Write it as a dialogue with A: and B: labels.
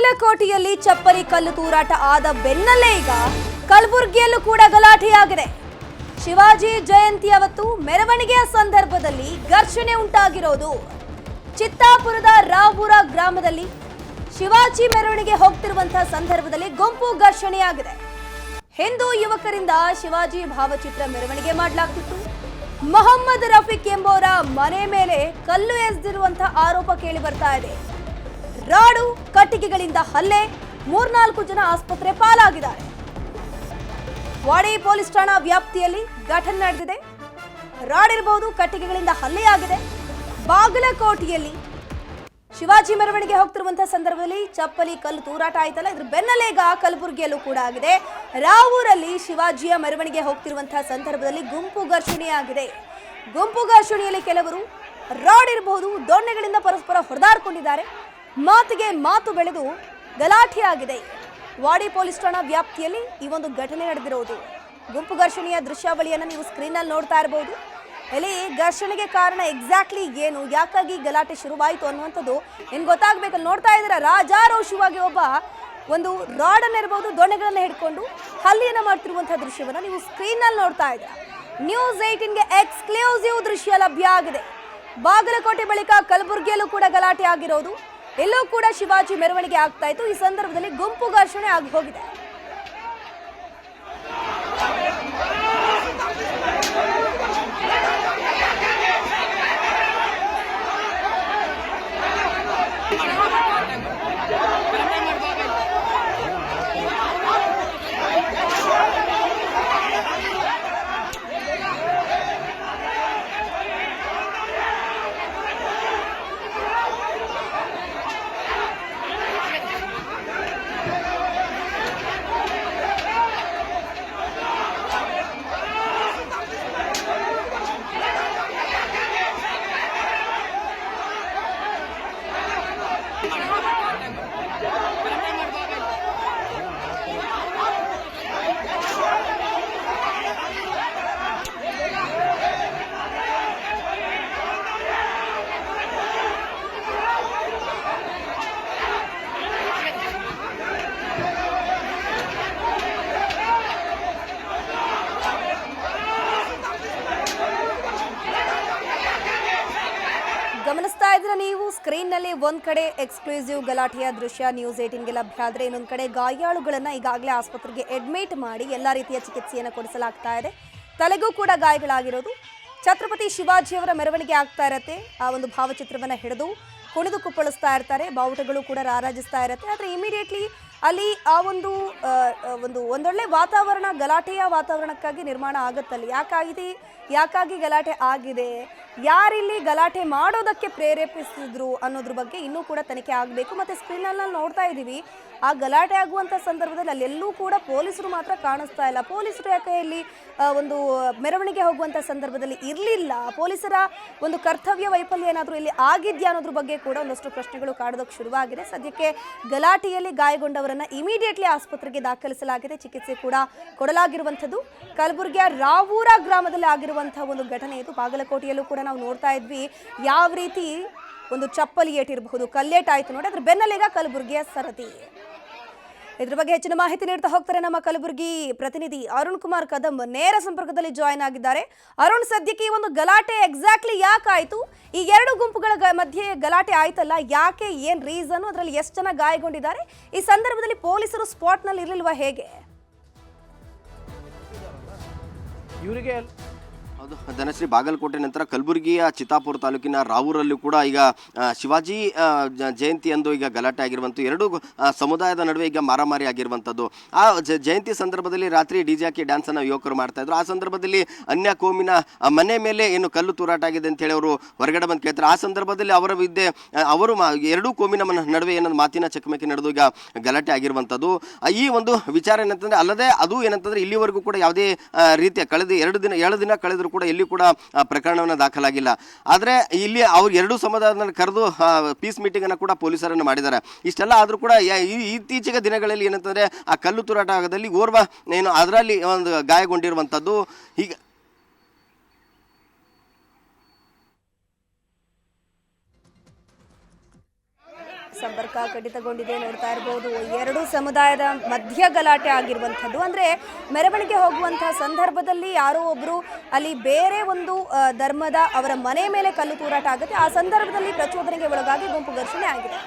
A: ಬಾಗಲಕೋಟೆಯಲ್ಲಿ ಚಪ್ಪಲಿ ಕಲ್ಲು ತೂರಾಟ ಆದ ಬೆನ್ನಲ್ಲೇ ಈಗ ಕಲಬುರಗಿಯಲ್ಲೂ ಕೂಡ ಗಲಾಟೆಯಾಗಿದೆ. ಶಿವಾಜಿ ಜಯಂತಿ ಅವತ್ತು ಮೆರವಣಿಗೆಯ ಸಂದರ್ಭದಲ್ಲಿ ಘರ್ಷಣೆ ಉಂಟಾಗಿರೋದು. ಚಿತ್ತಾಪುರದ ರಾವೂರ ಗ್ರಾಮದಲ್ಲಿ ಶಿವಾಜಿ ಮೆರವಣಿಗೆ ಹೋಗ್ತಿರುವಂತಹ ಸಂದರ್ಭದಲ್ಲಿ ಗುಂಪು ಘರ್ಷಣೆಯಾಗಿದೆ. ಹಿಂದೂ ಯುವಕರಿಂದ ಶಿವಾಜಿ ಭಾವಚಿತ್ರ ಮೆರವಣಿಗೆ ಮಾಡಲಾಗ್ತಿತ್ತು. ಮೊಹಮ್ಮದ್ ರಫೀಕ್ ಎಂಬುವರ ಮನೆ ಮೇಲೆ ಕಲ್ಲು ಎಸೆದಿರುವಂತಹ ಆರೋಪ ಕೇಳಿ ಬರ್ತಾ ಇದೆ. ರಾಡು ಕಟ್ಟಿಗೆಗಳಿಂದ ಹಲ್ಲೆ, 3-4 ಜನ ಆಸ್ಪತ್ರೆ ಪಾಲಾಗಿದ್ದಾರೆ. ವಾಡಿ ಪೊಲೀಸ್ ಠಾಣಾ ವ್ಯಾಪ್ತಿಯಲ್ಲಿ ಘಟನೆ ನಡೆದಿದೆ. ರಾಡ್ ಇರಬಹುದು, ಕಟ್ಟಿಗೆಗಳಿಂದ ಹಲ್ಲೆಯಾಗಿದೆ. ಬಾಗಲಕೋಟೆಯಲ್ಲಿ ಶಿವಾಜಿ ಮೆರವಣಿಗೆ ಹೋಗ್ತಿರುವಂತಹ ಸಂದರ್ಭದಲ್ಲಿ ಚಪ್ಪಲಿ ಕಲ್ಲು ತೂರಾಟ ಆಯ್ತಲ್ಲ, ಇದ್ರ ಬೆನ್ನಲ್ಲೇ ಈಗ ಕಲಬುರಗಿಯಲ್ಲೂ ಕೂಡ ಆಗಿದೆ. ರಾವೂರಲ್ಲಿ ಶಿವಾಜಿಯ ಮೆರವಣಿಗೆ ಹೋಗ್ತಿರುವಂತಹ ಸಂದರ್ಭದಲ್ಲಿ ಗುಂಪು ಘರ್ಷಣೆಯಾಗಿದೆ. ಗುಂಪು ಘರ್ಷಣೆಯಲ್ಲಿ ಕೆಲವರು ರಾಡ್ ಇರಬಹುದು, ದೊಣ್ಣೆಗಳಿಂದ ಪರಸ್ಪರ ಹೊಡೆದಾಡಿಕೊಂಡಿದ್ದಾರೆ. ಮಾತಿಗೆ ಮಾತು ಬೆಳೆದು ಗಲಾಟೆಯಾಗಿದೆ. ವಾಡಿ ಪೊಲೀಸ್ ಠಾಣಾ ವ್ಯಾಪ್ತಿಯಲ್ಲಿ ಈ ಒಂದು ಘಟನೆ ನಡೆದಿರೋದು. ಗುಂಪು ಘರ್ಷಣೆಯ ದೃಶ್ಯಾವಳಿಯನ್ನು ನೀವು ಸ್ಕ್ರೀನಲ್ಲಿ ನೋಡ್ತಾ ಇರಬಹುದು. ಇಲ್ಲಿ ಘರ್ಷಣೆಗೆ ಕಾರಣ ಎಕ್ಸಾಕ್ಟ್ಲಿ ಏನು, ಯಾಕಾಗಿ ಗಲಾಟೆ ಶುರುವಾಯಿತು ಅನ್ನುವಂಥದ್ದು ಏನು ಗೊತ್ತಾಗಬೇಕಲ್ಲಿ. ನೋಡ್ತಾ ಇದ್ದೀರಾ, ರಾಜಾರೋಷವಾಗಿ ಒಬ್ಬ ಒಂದು ರಾಡನ್ನು ಇರಬಹುದು, ದೊಣ್ಣೆಗಳನ್ನು ಹಿಡ್ಕೊಂಡು ಹಲ್ಲೆಯನ್ನು ಮಾಡ್ತಿರುವಂತಹ ದೃಶ್ಯವನ್ನು ನೀವು ಸ್ಕ್ರೀನ್ನಲ್ಲಿ ನೋಡ್ತಾ ಇದ್ದೀರಾ. ನ್ಯೂಸ್ 18ಗೆ ಎಕ್ಸ್ಕ್ಲೂಸಿವ್ ದೃಶ್ಯ ಲಭ್ಯ ಆಗಿದೆ. ಬಾಗಲಕೋಟೆ ಬಳಿಕ ಕಲಬುರಗಿಯಲ್ಲೂ ಕೂಡ ಗಲಾಟೆ ಆಗಿರೋದು. ಎಲ್ಲೂ ಕೂಡ ಶಿವಾಜಿ ಮೆರವಣಿಗೆ ಆಗ್ತಾ ಇತ್ತು. ಈ ಸಂದರ್ಭದಲ್ಲಿ ಗುಂಪು ಘರ್ಷಣೆ ಆಗಿ ಹೋಗಿದೆ. ಗಮನಿಸ್ತಾ ಇದ್ರೆ ನೀವು ಸ್ಕ್ರೀನ್ನಲ್ಲಿ ಒಂದ್ ಕಡೆ ಎಕ್ಸ್ಕ್ಲೂಸಿವ್ ಗಲಾಟೆಯ ದೃಶ್ಯ ನ್ಯೂಸ್ 18ಗೆ ಲಭ್ಯ ಆದರೆ ಇನ್ನೊಂದು ಕಡೆ ಗಾಯಾಳುಗಳನ್ನ ಈಗಾಗಲೇ ಆಸ್ಪತ್ರೆಗೆ ಅಡ್ಮಿಟ್ ಮಾಡಿ ಎಲ್ಲ ರೀತಿಯ ಚಿಕಿತ್ಸೆಯನ್ನು ಕೊಡಿಸಲಾಗ್ತಾ ಇದೆ. ತಲೆಗೂ ಕೂಡ ಗಾಯಗಳಾಗಿರೋದು. ಛತ್ರಪತಿ ಶಿವಾಜಿಯವರ ಮೆರವಣಿಗೆ ಆಗ್ತಾ ಇರತ್ತೆ. ಆ ಒಂದು ಭಾವಚಿತ್ರವನ್ನ ಹಿಡಿದು ಕುಣಿದು ಕುಪ್ಪಳಿಸ್ತಾ ಇರ್ತಾರೆ, ಬಾವುಟಗಳು ಕೂಡ ರಾರಾಜಿಸ್ತಾ ಇರತ್ತೆ. ಆದರೆ ಇಮಿಡಿಯೇಟ್ಲಿ ಅಲ್ಲಿ ಆ ಒಂದೊಳ್ಳೆ ವಾತಾವರಣ, ಗಲಾಟೆಯ ವಾತಾವರಣಕ್ಕಾಗಿ ನಿರ್ಮಾಣ ಆಗುತ್ತಲ್ಲಿ. ಯಾಕಾಗಿ ಗಲಾಟೆ ಆಗಿದೆ, ಯಾರಿಲ್ಲಿ ಗಲಾಟೆ ಮಾಡೋದಕ್ಕೆ ಪ್ರೇರೇಪಿಸಿದ್ರು ಅನ್ನೋದ್ರ ಬಗ್ಗೆ ಇನ್ನೂ ಕೂಡ ತನಿಖೆ ಆಗಬೇಕು. ಮತ್ತು ಸ್ಕ್ರೀನಲ್ಲಿ ನಾವು ನೋಡ್ತಾ ಇದ್ದೀವಿ, ಆ ಗಲಾಟೆ ಆಗುವಂಥ ಸಂದರ್ಭದಲ್ಲಿ ಅಲ್ಲೆಲ್ಲೂ ಕೂಡ ಪೊಲೀಸರು ಮಾತ್ರ ಕಾಣಿಸ್ತಾ ಇಲ್ಲ. ಪೊಲೀಸರು ಯಾಕೆ ಇಲ್ಲಿ ಒಂದು ಮೆರವಣಿಗೆ ಹೋಗುವಂಥ ಸಂದರ್ಭದಲ್ಲಿ ಇರಲಿಲ್ಲ? ಪೊಲೀಸರ ಒಂದು ಕರ್ತವ್ಯ ವೈಫಲ್ಯ ಏನಾದರೂ ಇಲ್ಲಿ ಆಗಿದೆಯಾ ಅನ್ನೋದ್ರ ಬಗ್ಗೆ ಕೂಡ ಒಂದಷ್ಟು ಪ್ರಶ್ನೆಗಳು ಕಾಡೋದಕ್ಕೆ ಶುರುವಾಗಿದೆ. ಸದ್ಯಕ್ಕೆ ಗಲಾಟೆಯಲ್ಲಿ ಗಾಯಗೊಂಡವರನ್ನ ಇಮಿಡಿಯೇಟ್ಲಿ ಆಸ್ಪತ್ರೆಗೆ ದಾಖಲಿಸಲಾಗಿದೆ. ಚಿಕಿತ್ಸೆ ಕೂಡ ಕೊಡಲಾಗಿರುವಂಥದ್ದು. ಕಲಬುರಗಿಯ ರಾವೂರ ಗ್ರಾಮದಲ್ಲಿ ಆಗಿರುವಂತಹ ಒಂದು ಘಟನೆ ಇದು. ಬಾಗಲಕೋಟೆಯಲ್ಲೂ ಕೂಡ ನಾವು ನೋಡ್ತಾ ಇದ್ವಿ ಯಾವ ರೀತಿ ಒಂದು ಚಪ್ಪಲಿ ಏಟಿರಬಹುದು, ಕಲ್ಲೇಟಾಯ್ತು ನೋಡಿ. ಅದ್ರ ಬೆನ್ನಲ್ಲೀಗ ಕಲಬುರಗಿಯ ಸರದಿ. ಇದ್ರ ಬಗ್ಗೆ ಹೆಚ್ಚಿನ ಮಾಹಿತಿ ನೀಡ್ತಾ ಹೋಗ್ತಾರೆ ನಮ್ಮ ಕಲಬುರಗಿ ಪ್ರತಿನಿಧಿ ಅರುಣ್ ಕುಮಾರ್ ಕದಂ. ನೇರ ಸಂಪರ್ಕದಲ್ಲಿ ಜಾಯ್ನ್ ಆಗಿದ್ದಾರೆ. ಅರುಣ್, ಸದ್ಯಕ್ಕೆ ಈ ಒಂದು ಗಲಾಟೆ ಎಕ್ಸಾಕ್ಟ್ಲಿ ಯಾಕಾಯ್ತು? ಈ ಎರಡು ಗುಂಪುಗಳ ಮಧ್ಯೆ ಗಲಾಟೆ ಆಯ್ತಲ್ಲ, ಯಾಕೆ, ಏನ್ ರೀಸನ್, ಅದರಲ್ಲಿ ಎಷ್ಟು ಜನ ಗಾಯಗೊಂಡಿದ್ದಾರೆ? ಈ ಸಂದರ್ಭದಲ್ಲಿ ಪೊಲೀಸರು ಸ್ಪಾಟ್ನಲ್ಲಿ ಇರಲಿಲ್ವಾ, ಹೇಗೆ?
B: ಇವರಿಗೆ ಹೌದು ಧನಶ್ರೀ, ಬಾಗಲಕೋಟೆ ನಂತರ ಕಲಬುರಗಿಯ ಚಿತ್ತಾಪುರ ತಾಲೂಕಿನ ರಾವೂರಲ್ಲೂ ಕೂಡ ಈಗ ಶಿವಾಜಿ ಜಯಂತಿ ಎಂದು ಈಗ ಗಲಾಟೆ ಆಗಿರುವಂಥ ಎರಡು ಸಮುದಾಯದ ನಡುವೆ ಈಗ ಮಾರಾಮಾರಿ ಆಗಿರುವಂಥದ್ದು. ಆ ಜಯಂತಿ ಸಂದರ್ಭದಲ್ಲಿ ರಾತ್ರಿ ಡಿಜೆ ಹಾಕಿ ಡ್ಯಾನ್ಸನ್ನು ಯುವಕರು ಮಾಡ್ತಾ ಇದ್ರು. ಆ ಸಂದರ್ಭದಲ್ಲಿ ಅನ್ಯ ಕೋಮಿನ ಮನೆ ಮೇಲೆ ಏನು ಕಲ್ಲು ತೂರಾಟ ಆಗಿದೆ ಅಂತೇಳಿ ಅವರು ಹೊರಗಡೆ ಬಂದು ಕೇಳ್ತಾರೆ. ಆ ಸಂದರ್ಭದಲ್ಲಿ ಅವರ ವಿದ್ಯೆ ಅವರು ಎರಡೂ ಕೋಮಿನ ನಡುವೆ ಏನಂದ್ರೆ ಮಾತಿನ ಚಕಮಕಿ ನಡೆದು ಈಗ ಗಲಾಟೆ ಆಗಿರುವಂಥದ್ದು. ಈ ಒಂದು ವಿಚಾರ ಏನಂತಂದ್ರೆ, ಅಲ್ಲದೆ ಅದು ಏನಂತಂದ್ರೆ ಇಲ್ಲಿವರೆಗೂ ಕೂಡ ಯಾವುದೇ ರೀತಿಯ ಕಳೆದ 7 ದಿನ ಕಳೆದ್ರು ಕೂಡ ಎಲ್ಲಿ ಕೂಡ ಪ್ರಕರಣವನ್ನು ದಾಖಲಾಗಿಲ್ಲ. ಆದರೆ ಇಲ್ಲಿ ಅವ್ರು ಎರಡೂ ಸಮುದಾಯದ ಕರೆದು ಪೀಸ್ ಮೀಟಿಂಗ್ ಅನ್ನು ಕೂಡ ಪೊಲೀಸರನ್ನು ಮಾಡಿದ್ದಾರೆ. ಇಷ್ಟೆಲ್ಲ ಆದರೂ ಕೂಡ ಇತ್ತೀಚೆಗೆ ದಿನಗಳಲ್ಲಿ ಏನಂತಂದ್ರೆ ಆ ಕಲ್ಲು ತೂರಾಟ ಆಗದಲ್ಲಿ ಓರ್ವ ಏನು ಅದರಲ್ಲಿ ಒಂದು ಗಾಯಗೊಂಡಿರುವಂಥದ್ದು. ಹೀಗೆ
A: ಸಂಪರ್ಕ ಕಡಿತಗೊಂಡಿದೆ. ನೋಡ್ತಾ ಇರಬಹುದು ಎರಡು ಸಮುದಾಯದ ಮಧ್ಯ ಗಲಾಟೆ ಆಗಿರುವಂಥದ್ದು. ಅಂದ್ರೆ ಮೆರವಣಿಗೆ ಹೋಗುವಂತಹ ಸಂದರ್ಭದಲ್ಲಿ ಯಾರೋ ಒಬ್ರು ಅಲ್ಲಿ ಬೇರೆ ಒಂದು ಧರ್ಮದ ಅವರ ಮನೆ ಮೇಲೆ ಕಲ್ಲು ತೂರಾಟ ಆಗುತ್ತೆ. ಆ ಸಂದರ್ಭದಲ್ಲಿ ಪ್ರಚೋದನೆಗೆ ಒಳಗಾಗಿ ಗುಂಪು ಘರ್ಷಣೆ ಆಗಿದೆ.